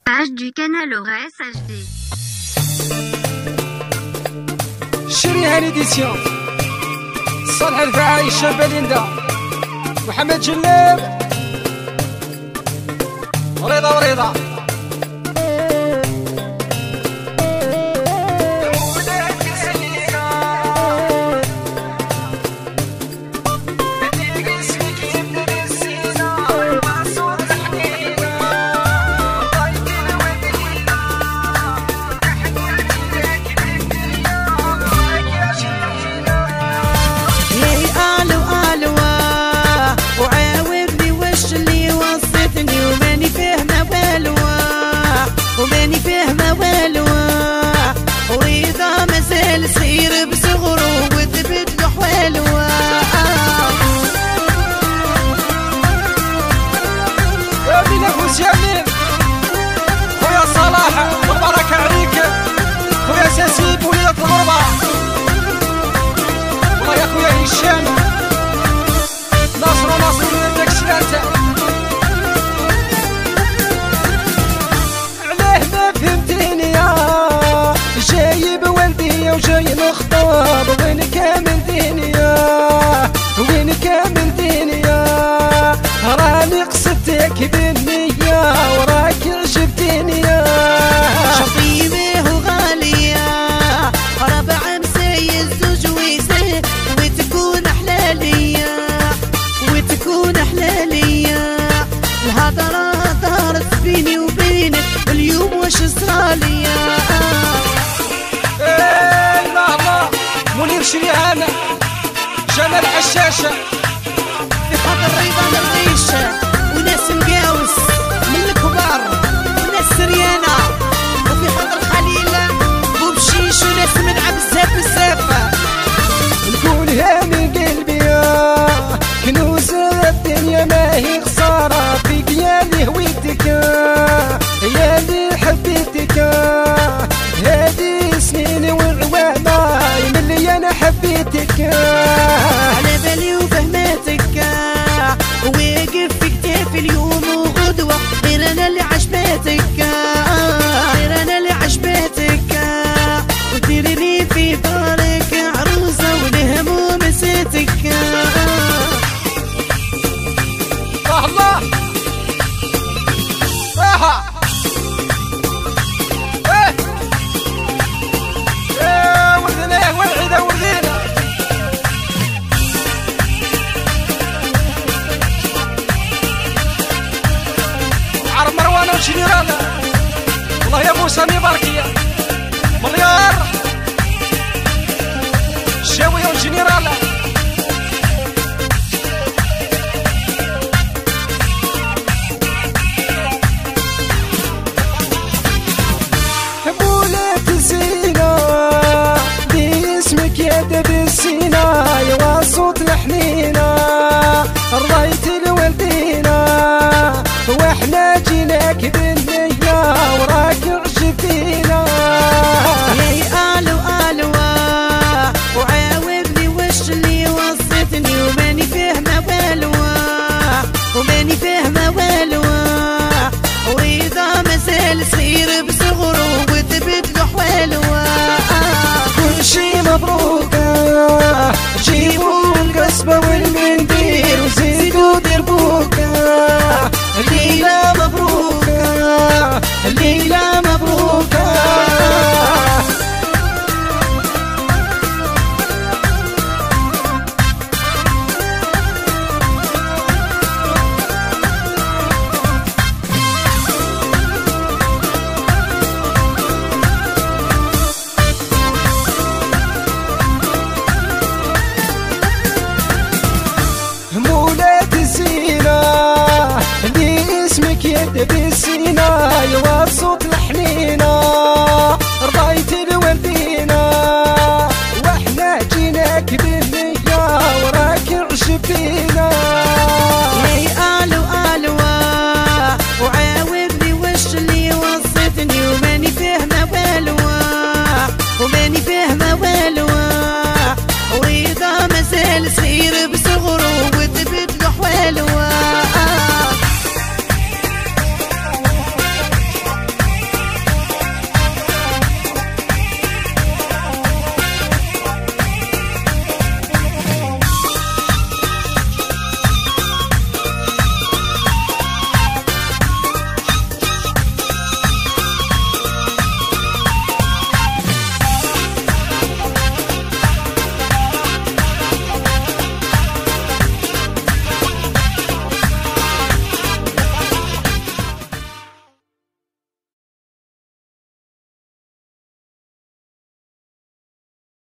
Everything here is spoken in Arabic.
Page du canal Aurès HD. شريها ليديسيون صالح الفاعي الشاب ليندا محمد جلاب وريضة صغير بصغره وثبت له حلوة يا مين افوز يا مين خويا صلاح والبركة عليك خويا ساسيب وليدة الغربة والله يا خويا هشام ناصر وليدك شلانته علاه ما فهمتيني يا جايب والدي وجاي مخطاب وين كامل دنيا وين كامل دنيا راني قصدتك بالنية وراك عجبتني يا شطيبه وغالية ربع مسيز وجويزة وتكون حلالية الهضرة دارت بيني وبينك اليوم واش صراليا منير شريهان جمال حشاشة في خاطر رضا الريشة وناس مقاوس من الكبار وناس سريانة وفي خاطر خليلة وبشيش وناس من عبزة بزافة نقول هاني قلبي يا كنوز الدنيا ما هي خسارة فيك يا اللي هويتك يا اللي حبيتك هذه سنين وعوامة يملي انا حبيتك على بالي وفهماتك واقف في كتافي اليوم وغدوة غير انا اللي عجباتك وديريني في دارك عروسة والهموم نسيتك الله جنرال والله يا موسى مباركية مليار الشاوية والجنرال مولات الزينة باسمك يا دب السينا يا صوت الحنينة رضيت الوالدينا واحنا جيناك بالنية وراك عجبتينا يا ألوى وعاودني واش اللي وصيتني وماني فاهمة والو وإذا مازال صغير بصغره وثبت له حلوة كل شي مبروك جيبوا القصبة والمنديل وزيدوا دربوك الليلة مبروكة الليلة